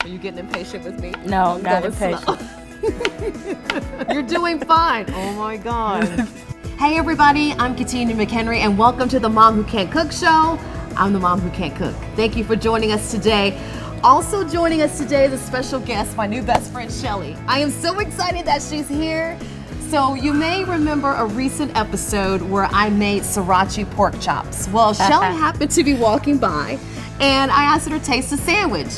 Are you getting impatient with me? No, not impatient. You're doing fine. Oh my God. Hey everybody, I'm Catenya McHenry and welcome to the Mom Who Can't Cook show. I'm the Mom Who Can't Cook. Thank you for joining us today. Also joining us today is a special guest, my new best friend, Shelly. I am so excited that she's here. So you may remember a recent episode where I made sriracha pork chops. Well, Shelly happened to be walking by and I asked her to taste the sandwich.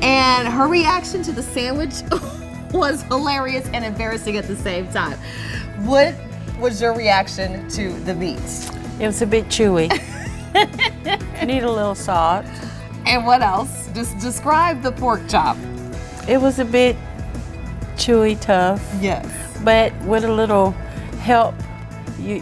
And her reaction to the sandwich was hilarious and embarrassing at the same time. What was your reaction to the meats? It was a bit chewy. Need a little salt. And what else? Just describe the pork chop. It was a bit chewy, tough. Yes. But with a little help,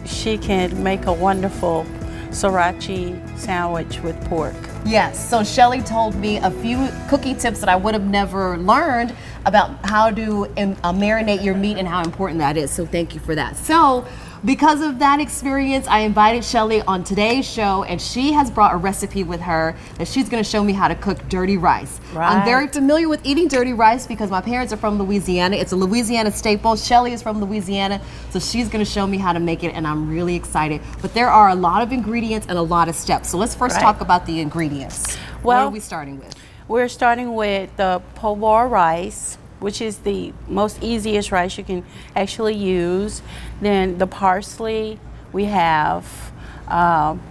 she can make a wonderful sriracha sandwich with pork. Yes, so Shelly told me a few cooking tips that I would have never learned about how to marinate your meat and how important that is. So thank you for that. So because of that experience, I invited Shelly on today's show and she has brought a recipe with her that she's gonna show me how to cook dirty rice. Right. I'm very familiar with eating dirty rice because my parents are from Louisiana. It's a Louisiana staple. Shelly is from Louisiana, so she's gonna show me how to make it and I'm really excited. But there are a lot of ingredients and a lot of steps. So let's first talk about the ingredients. What are we starting with? We're starting with the po' boy rice, which is the most easiest rice you can actually use. Then the parsley, we have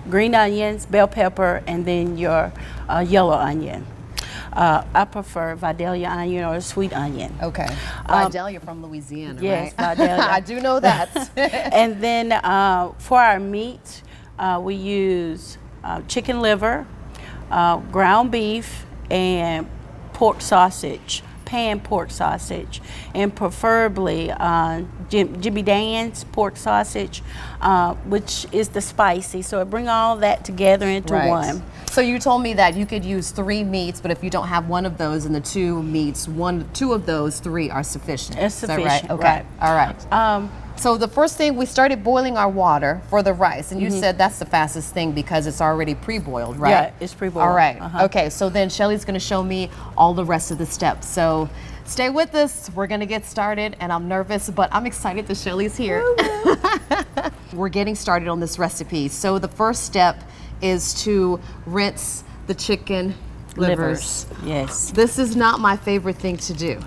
green onions, bell pepper, and then your yellow onion. I prefer Vidalia onion or sweet onion. Okay. Vidalia from Louisiana, yes, right? Vidalia. I do know that. And then for our meat, we use chicken liver, ground beef, and pork sausage. Pan pork sausage, and preferably Jimmy Dan's pork sausage, which is the spicy. So I bring all that together into one. So you told me that you could use 3 meats, but if you don't have one of those in the 2 meats, 2 of those 3 are sufficient. It's sufficient. Is that right? Okay. Right. All right. So the first thing, we started boiling our water for the rice, and you said that's the fastest thing because it's already pre-boiled, right? Yeah, it's pre-boiled. All right. Okay, so then Shelly's gonna show me all the rest of the steps. So stay with us, we're gonna get started, and I'm nervous, but I'm excited that Shelly's here. We're getting started on this recipe. So the first step is to rinse the chicken livers. Yes. This is not my favorite thing to do.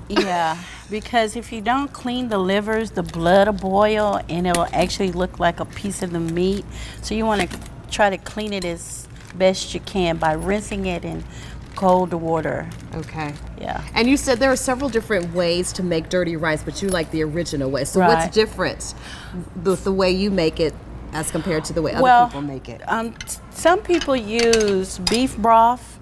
Yeah, because if you don't clean the livers, the blood will boil and it will actually look like a piece of the meat. So you want to try to clean it as best you can by rinsing it in cold water. Okay. Yeah. And you said there are several different ways to make dirty rice, but you like the original way. So what's different with the way you make it as compared to the way other people make it? Some people use beef broth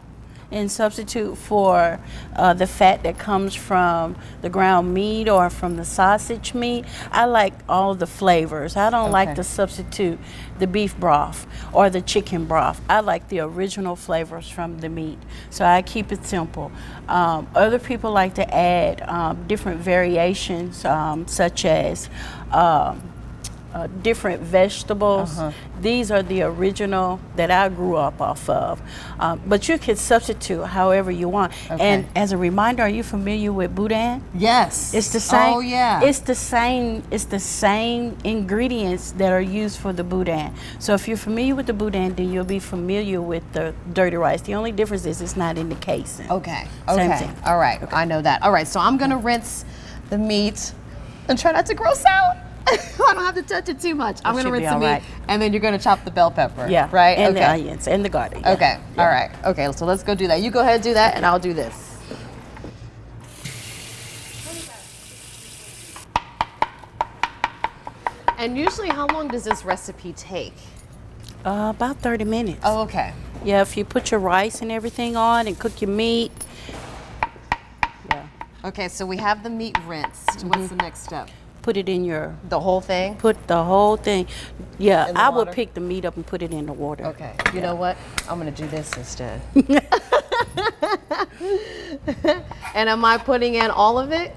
and substitute for the fat that comes from the ground meat or from the sausage meat. I like all the flavors. I don't like to substitute the beef broth or the chicken broth. I like the original flavors from the meat. So I keep it simple. Other people like to add different variations such as different vegetables. These are the original that I grew up off of. But you can substitute however you want. And as a reminder, are you familiar with boudin? Yes. It's the same. Oh yeah. It's the same ingredients that are used for the boudin. So if you're familiar with the boudin, then you'll be familiar with the dirty rice. The only difference is it's not in the casing. Okay. Same Okay. thing. All right. I know that. All right. So I'm gonna rinse the meat and try not to gross out. I don't have to touch it too much. I'm going to rinse the meat, and then you're going to chop the bell pepper. Yeah. Right? And the onions and the garlic. Yeah. Okay. Yeah. All right. Okay, so let's go do that. You go ahead and do that, and I'll do this. And usually, how long does this recipe take? About 30 minutes. Oh, okay. Yeah, if you put your rice and everything on and cook your meat. Yeah. Okay, so we have the meat rinsed. What's the next step? Put it in the whole thing? Put the whole thing. Yeah, I water? would pick the meat up and put it in the water. Okay. You know what? I'm going to do this instead. And am I putting in all of it?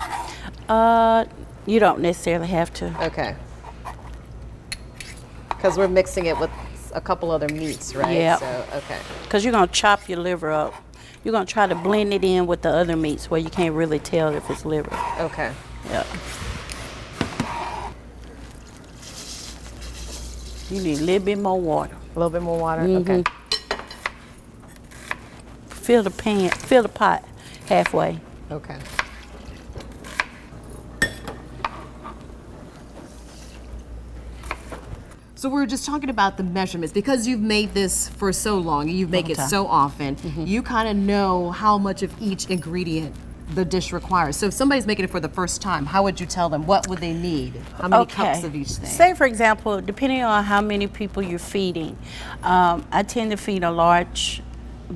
You don't necessarily have to. Okay. Because we're mixing it with a couple other meats, right? Yeah. So, okay. Because you're going to chop your liver up. you're gonna try to blend it in with the other meats where you can't really tell if it's liver. Okay. Yep. You need a little bit more water. A little bit more water. Mm-hmm. Okay. Fill the pot halfway. Okay. So we were just talking about the measurements because you've made this for so long and you make it so often. You kind of know how much of each ingredient the dish requires. So if somebody's making it for the first time, how would you tell them? What would they need? How many cups of each thing? Say, for example, depending on how many people you're feeding, I tend to feed a large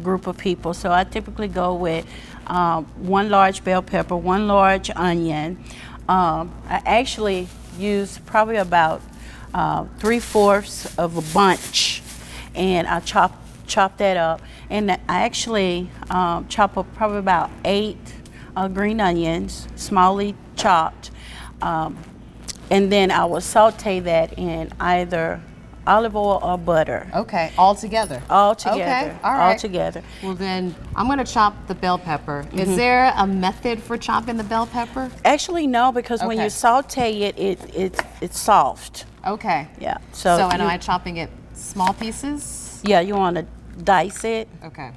group of people. So I typically go with 1 large bell pepper, 1 large onion. I actually use probably about 3/4 of a bunch, and I chop that up. And I actually chop up probably about 8 green onions, smallly chopped, and then I will saute that in either olive oil or butter. Okay, all together. All together. Okay, all right. All together. Well then, I'm gonna chop the bell pepper. Is there a method for chopping the bell pepper? Actually, no, because when Okay. you saute it, it's soft. Okay. Yeah. So am I chopping it small pieces? Yeah, you want to dice it. Okay.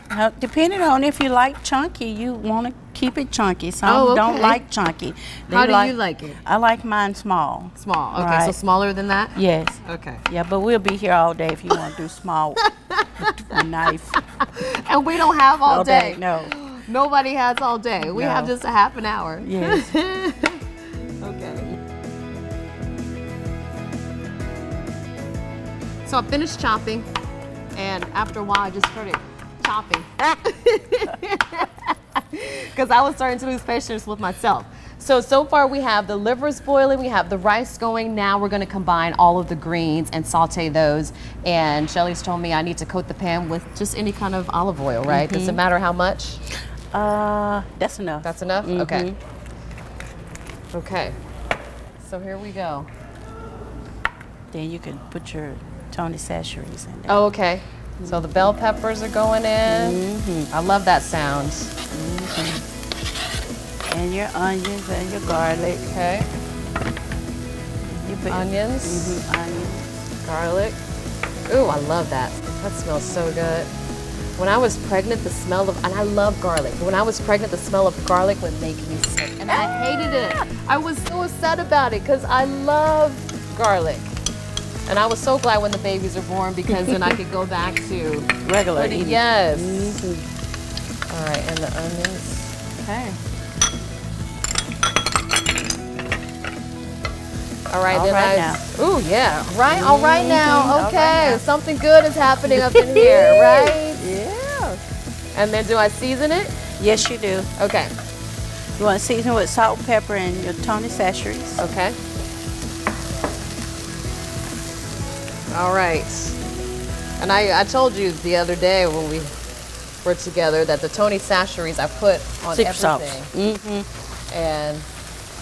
Now, depending on if you like chunky, you want to keep it chunky. Some don't like chunky. How do you like it? I like mine small. Small. Okay, Right. so smaller than that? Yes. Okay. Yeah, but we'll be here all day if you want to do small with a knife. And we don't have all day. No. Nobody has all day. We No. have just a half an hour. Yes. Okay. So I finished chopping, and after a while I just started chopping. Because I was starting to lose patience with myself. So far we have the livers boiling, we have the rice going. Now we're gonna combine all of the greens and saute those. And Shelly's told me I need to coat the pan with just any kind of olive oil, right? Does it matter how much? That's enough. That's enough? Okay. Okay. So here we go. Then you can put your Tony Chachere's in there. Oh, okay. So the bell peppers are going in. I love that sound. And your onions and your garlic. Okay. You put Onions, onions. garlic. Ooh, I love that. That smells so good. When I was pregnant, the smell of, and I love garlic, but when I was pregnant, the smell of garlic would make me sick. And I hated it. I was so upset about it because I love garlic. And I was so glad when the babies are born because then I could go back to Regular eating. yes. All right, and the onions. Okay. All right, then now. Ooh, yeah. Right, all right now. All right Okay, now. something good is happening up in here, right? Yeah. And then do I season it? Yes, you do. Okay. You want to season with salt, pepper, and your Tony Chachere's. Okay. All right. And I told you the other day when we were together that the Tony Chachere's I put on Secret sauce. everything. And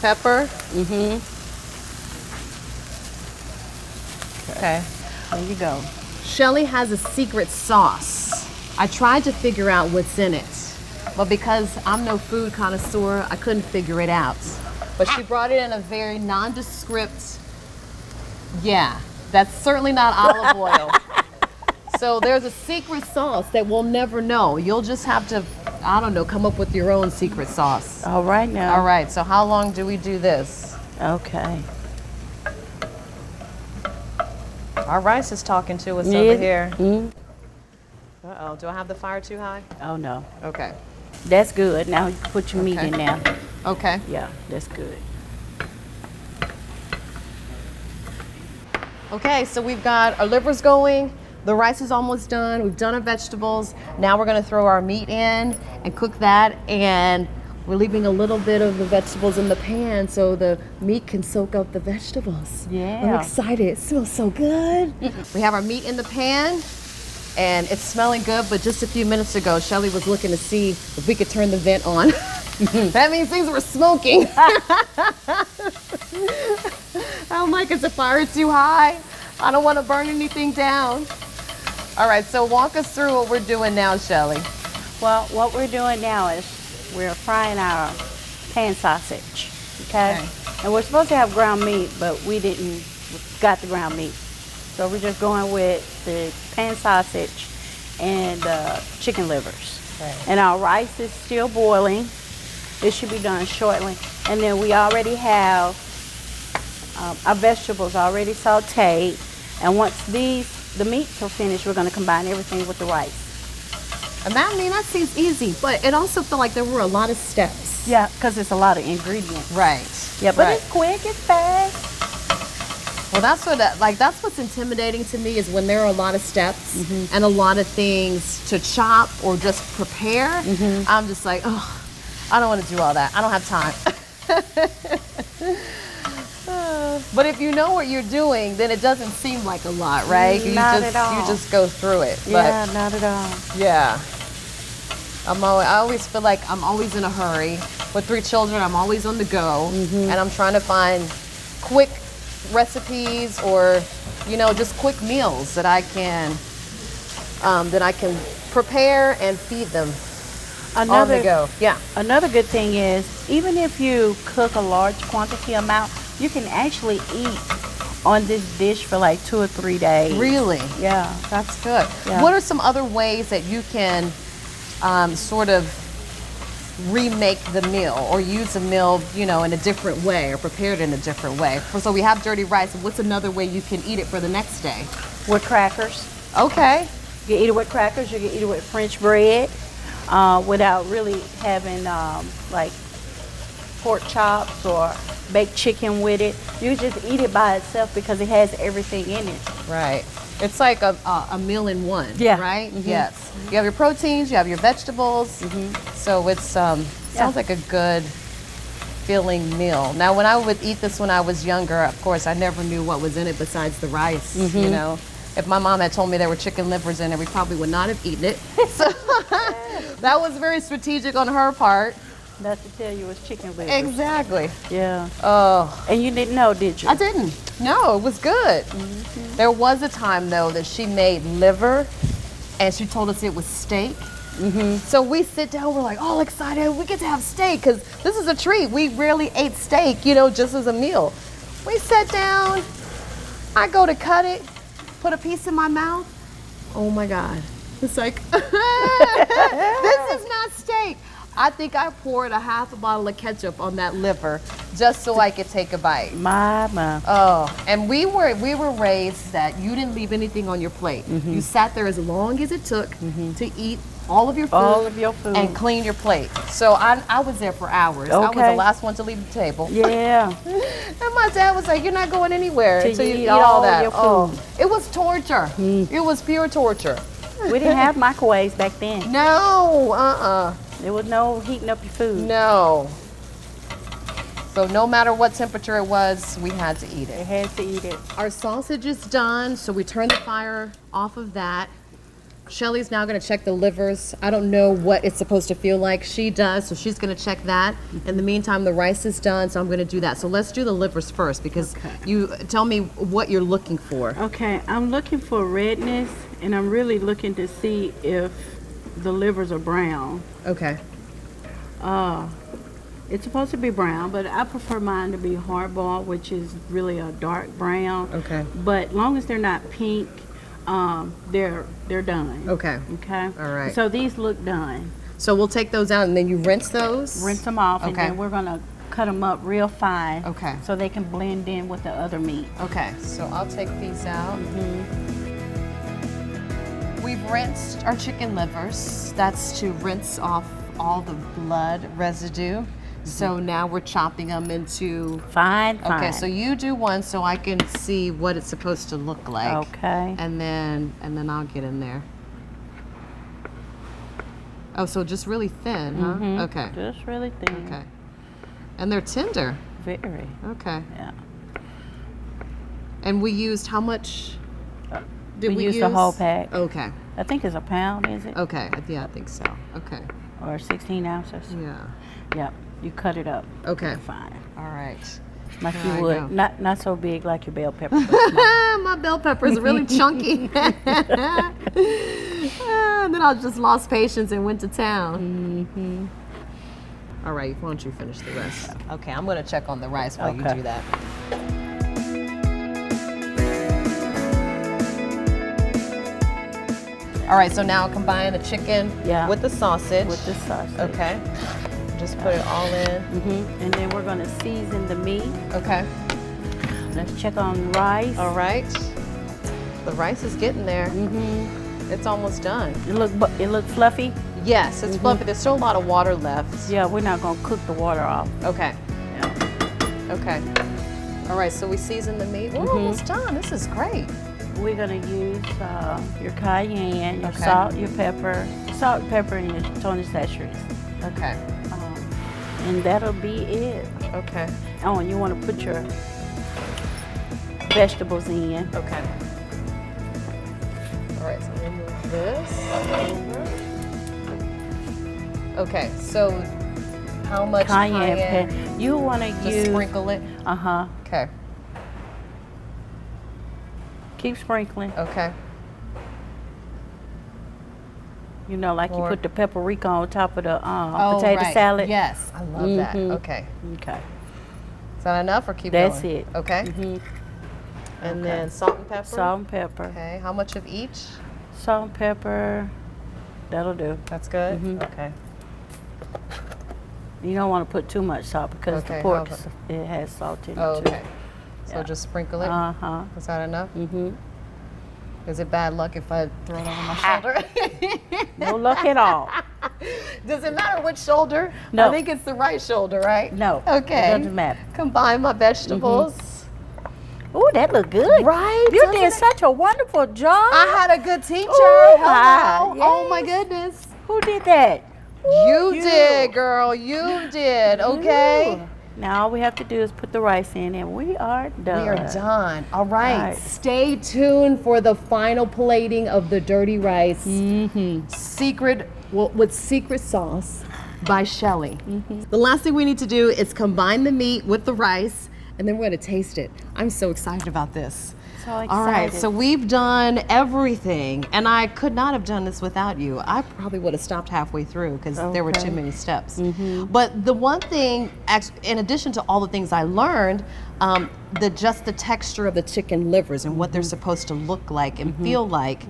pepper. Okay. There you go. Shelly has a secret sauce. I tried to figure out what's in it, but because I'm no food connoisseur, I couldn't figure it out. But she brought it in a very nondescript, yeah, that's certainly not olive oil. So there's a secret sauce that we'll never know. You'll just have to, I don't know, come up with your own secret sauce. All right now. All right, so how long do we do this? Okay. Our rice is talking to us over here. Uh-oh, do I have the fire too high? Oh no. Okay. That's good. Now you put your meat Okay. in there. Okay. Yeah, that's good. Okay, so we've got our livers going. The rice is almost done. We've done our vegetables. Now we're gonna throw our meat in and cook that. And we're leaving a little bit of the vegetables in the pan so the meat can soak up the vegetables. Yeah. I'm excited. It smells so good. We have our meat in the pan and it's smelling good, but just a few minutes ago, Shelly was looking to see if we could turn the vent on. That means things were smoking. I'm like, is the fire too high? I don't want to burn anything down. All right, so walk us through what we're doing now, Shelly. Well, what we're doing now is we're frying our pan sausage, okay? And we're supposed to have ground meat, but we didn't got the ground meat. So we're just going with the pan sausage and chicken livers. Okay. And our rice is still boiling. It should be done shortly. And then we already have our vegetables already sauteed. And once the meats are finished, we're going to combine everything with the rice. And that seems easy, but it also felt like there were a lot of steps. Yeah, because it's a lot of ingredients. Right. Yeah, but right. it's quick, it's fast. Well, that's what's intimidating to me is when there are a lot of steps and a lot of things to chop or just prepare. I'm just like, oh, I don't want to do all that. I don't have time. But if you know what you're doing, then it doesn't seem like a lot, right? Not at all. You just go through it. Yeah, not at all. Yeah. I always feel like I'm always in a hurry. With 3 children, I'm always on the go, and I'm trying to find quick recipes or, just quick meals that I can prepare and feed them on the go. Yeah. Another good thing is, even if you cook a large quantity amount, you can actually eat on this dish for like 2 or 3 days. Really? Yeah. That's good. Yeah. What are some other ways that you can sort of remake the meal or use a meal, in a different way or prepare it in a different way? So we have dirty rice. What's another way you can eat it for the next day? With crackers. Okay. You can eat it with crackers. You can eat it with French bread without really having like pork chops or baked chicken with it. You just eat it by itself because it has everything in it. Right. It's like a meal in one, Yeah. right? Yes. You have your proteins, you have your vegetables. So it's sounds like a good filling meal. Now, when I would eat this when I was younger, of course, I never knew what was in it besides the rice, If my mom had told me there were chicken livers in it, we probably would not have eaten it. So that was very strategic on her part. Not to tell you it was chicken livers. Exactly. Yeah. Oh. And you didn't know, did you? I didn't. No, it was good. There was a time, though, that she made liver, and she told us it was steak. So we sit down, we're like all excited. We get to have steak because this is a treat. We rarely ate steak, just as a meal. We sat down. I go to cut it, put a piece in my mouth. Oh my God. It's like, this is not steak. I think I poured a half a bottle of ketchup on that liver just so I could take a bite. Mama. Oh, and we were raised that you didn't leave anything on your plate. You sat there as long as it took to eat all of your food. All of your food. And clean your plate. So I was there for hours. I was the last one to leave the table. Yeah. And my dad was like, you're not going anywhere Till until you you eat all that. your food. Oh, it was torture. It was pure torture. We didn't have microwaves back then. No, There was no heating up your food. No. So no matter what temperature it was, we had to eat They it. had to eat it. Our sausage is done, so we turn the fire off of that. Shelly's now going to check the livers. I don't know what it's supposed to feel like. She does, so she's going to check that. In the meantime, the rice is done, so I'm going to do that. So let's do the livers first because you tell me what you're looking for. Okay, I'm looking for redness, and I'm really looking to see if the livers are brown. Okay. It's supposed to be brown, but I prefer mine to be hard-boiled, which is really a dark brown. Okay. But long as they're not pink, they're done. Okay. Okay. All right. So these look done. So we'll take those out and then you rinse those? Rinse them off, and Okay. then we're gonna cut them up real fine. Okay. So they can blend in with the other meat. Okay, so I'll take these out. We've rinsed our chicken livers. That's to rinse off all the blood residue. So now we're chopping them into... Fine. Okay, so you do one so I can see what it's supposed to look like. Okay. And then I'll get in there. Oh, so just really thin, huh? Okay. Just really thin. Okay. And they're tender. Very. Okay. Yeah. And we used how much? Did we used the whole pack. Okay. I think it's a pound, is it? Okay. Yeah, I think so. Okay. Or 16 ounces. Yeah. Yep. You cut it up. Okay. Fine. All right. Like There I you go. would. Not so big like your bell pepper. But small. My bell peppers are really chunky. And then I just lost patience and went to town. All right, why don't you finish the rest? Okay, I'm gonna check on the rice while you do that. All right, so now combine the chicken with the sausage. With the sausage. Okay. Just put it all in. And then we're gonna season the meat. Okay. Let's check on rice. All right. The rice is getting there. It's almost done. It look fluffy? Yes, it's fluffy. There's still a lot of water left. Yeah, we're not gonna cook the water off. Okay. Yeah. Okay. All right, so we season the meat. We're almost done. This is great. We're gonna use your cayenne, your salt, your pepper, and your Tony Saturates. Okay. And that'll be it. Okay. Oh, and you want to put your vegetables in. Okay. All right, so remove this. Okay, so how much cayenne? You want to use. Sprinkle it? Okay. Keep sprinkling. Okay. You know, like you put the paprika on top of the potato salad. Yes, I love that. Okay. Okay. Is that enough or keep going? That's it. Okay. And then salt and pepper? Salt and pepper. Okay. How much of each? Salt and pepper. That'll do. That's good? Okay. You don't want to put too much salt because the pork, it has salt in it too. Okay. So just sprinkle it? Is that enough? Is it bad luck if I throw it over my shoulder? No luck at all. Does it matter which shoulder? No. I think it's the right shoulder, right? No. Okay. It doesn't matter. Combine my vegetables. Oh, that looked good. Right? You did such a wonderful job. I had a good teacher. Oh, Hello. yes. Oh my goodness. Who did that? You did, girl. You did. Okay. You. Now all we have to do is put the rice in and we are done. We are done. All right. Stay tuned for the final plating of the dirty rice. With secret sauce by Shelly. The last thing we need to do is combine the meat with the rice and then we're going to taste it. I'm so excited about this. So excited. All right, so we've done everything, and I could not have done this without you. I probably would have stopped halfway through because there were too many steps. But the one thing, in addition to all the things I learned, just the texture of the chicken livers and what they're supposed to look like and feel like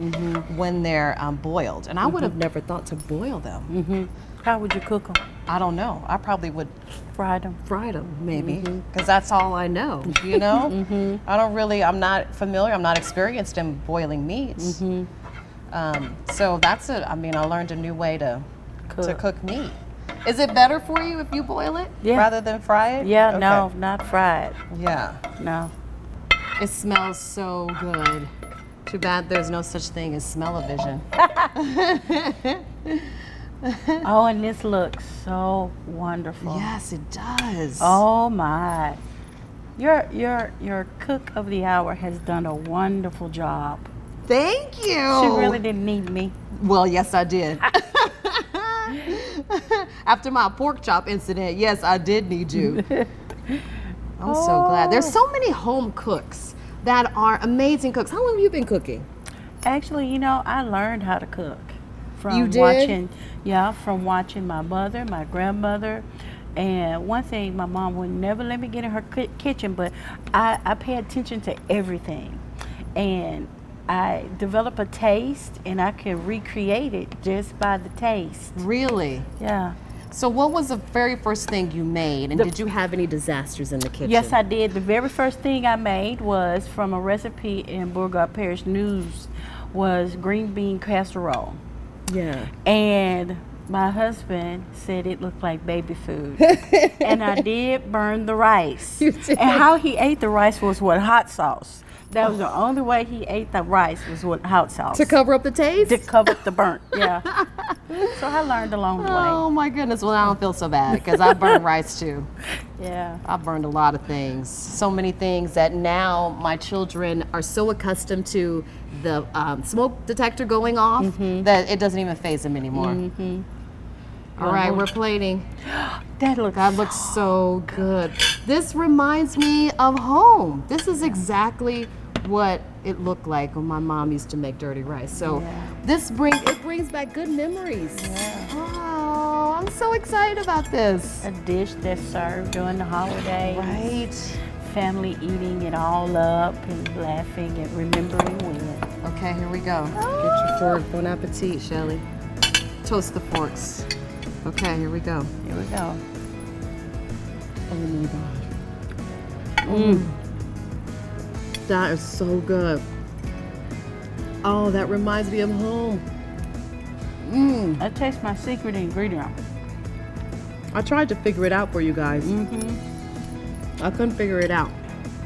when they're boiled. And I would have never thought to boil them. How would you cook them? I don't know. I probably would fry them. Fry them, maybe, because that's all I know, you know? I'm not familiar, I'm not experienced in boiling meats. So that's it. I mean, I learned a new way to cook meat. Is it better for you if you boil it rather than fry it? Yeah, no, not fried. Yeah. No. It smells so good. Too bad there's no such thing as smell-o-vision. Oh, and this looks so wonderful. Yes, it does. Oh my. Your cook of the hour has done a wonderful job. Thank you. She really didn't need me. Well, yes, I did. After my pork chop incident, yes, I did need you. I'm so glad. There's so many home cooks that are amazing cooks. How long have you been cooking? Actually, you know, I learned how to cook from from watching my mother, my grandmother. And one thing, my mom would never let me get in her kitchen, but I pay attention to everything. And I develop a taste, and I can recreate it just by the taste. Really? Yeah. So what was the very first thing you made, and did you have any disasters in the kitchen? Yes, I did. The very first thing I made was from a recipe in Bourgeois Parish News, was green bean casserole. Yeah. And my husband said it looked like baby food. And I did burn the rice. You did. And how he ate the rice was with hot sauce. That was the only way he ate the rice was with hot sauce. To cover up the taste? To cover up the burnt, yeah. So I learned along the way. Oh my goodness, well I don't feel so bad because I burned rice too. Yeah. I burned a lot of things. So many things that now my children are so accustomed to the smoke detector going off that it doesn't even faze them anymore. All right, we're plating. That looks so good. This reminds me of home. This is exactly what it looked like when my mom used to make dirty rice. So this brings brings back good memories. Yeah. Oh, I'm so excited about this. A dish that's served during the holidays. Right. Family eating it all up and laughing and remembering when. Okay, here we go. Get your fork. Bon appetit, Shelly. Toast the forks. Okay, here we go. Here we go. Oh my God. That is so good. Oh, that reminds me of home. That tastes my secret ingredient. I tried to figure it out for you guys. I couldn't figure it out.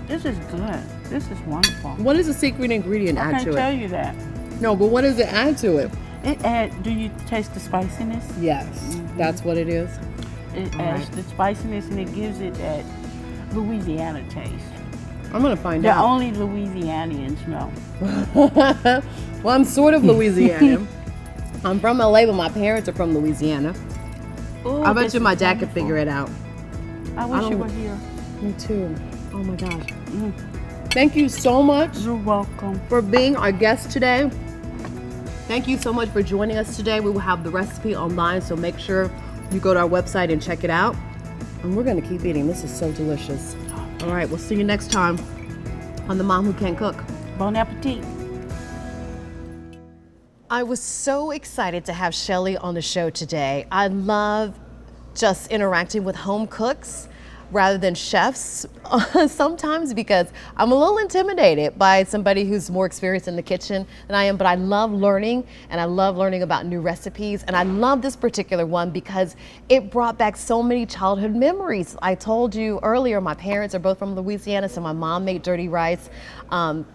This is good. This is wonderful. What is the secret ingredient I add can't to tell it? you that. No, but what does it add to it? Do you taste the spiciness? Yes, that's what it is. It All adds right. the spiciness and it gives it that Louisiana taste. I'm gonna find That out. only Louisianians know. Well, I'm sort of Louisiana. I'm from LA, but my parents are from Louisiana. Ooh, I bet this you my is dad could wonderful. figure it out. I wish you don't- were here. Me too. Oh my gosh. Thank you so much You're welcome. for being our guest today. Thank you so much for joining us today. We will have the recipe online, so make sure you go to our website and check it out. And we're gonna keep eating. This is so delicious. All right, we'll see you next time on The Mom Who Can't Cook. Bon appetit. I was so excited to have Shelly on the show today. I love just interacting with home cooks rather than chefs sometimes, because I'm a little intimidated by somebody who's more experienced in the kitchen than I am, but I love learning, and I love learning about new recipes, and I love this particular one because it brought back so many childhood memories. I told you earlier, my parents are both from Louisiana, so my mom made dirty rice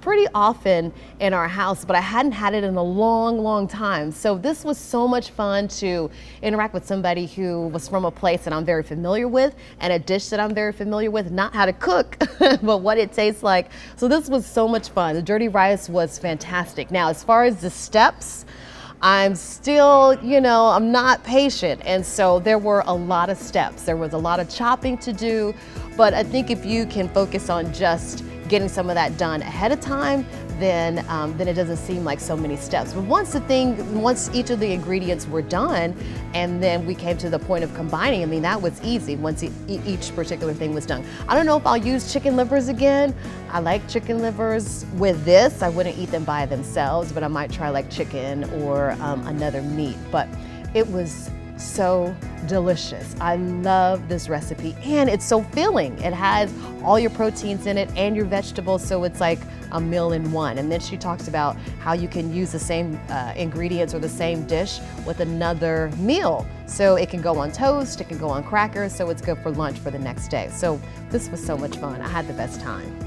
pretty often in our house, but I hadn't had it in a long, long time. So this was so much fun to interact with somebody who was from a place that I'm very familiar with, and a dish that I'm very familiar with, not how to cook, but what it tastes like. So this was so much fun. The dirty rice was fantastic. Now, as far as the steps, I'm still, I'm not patient. And so there were a lot of steps. There was a lot of chopping to do, but I think if you can focus on just getting some of that done ahead of time, then it doesn't seem like so many steps. But once each of the ingredients were done, and then we came to the point of combining, I mean, that was easy once each particular thing was done. I don't know if I'll use chicken livers again. I like chicken livers with this. I wouldn't eat them by themselves, but I might try like chicken or another meat. But it was so delicious. I love this recipe, and it's so filling. It has all your proteins in it and your vegetables, so it's like a meal in one. And then she talks about how you can use the same ingredients or the same dish with another meal. So it can go on toast, it can go on crackers, so it's good for lunch for the next day. So this was so much fun. I had the best time.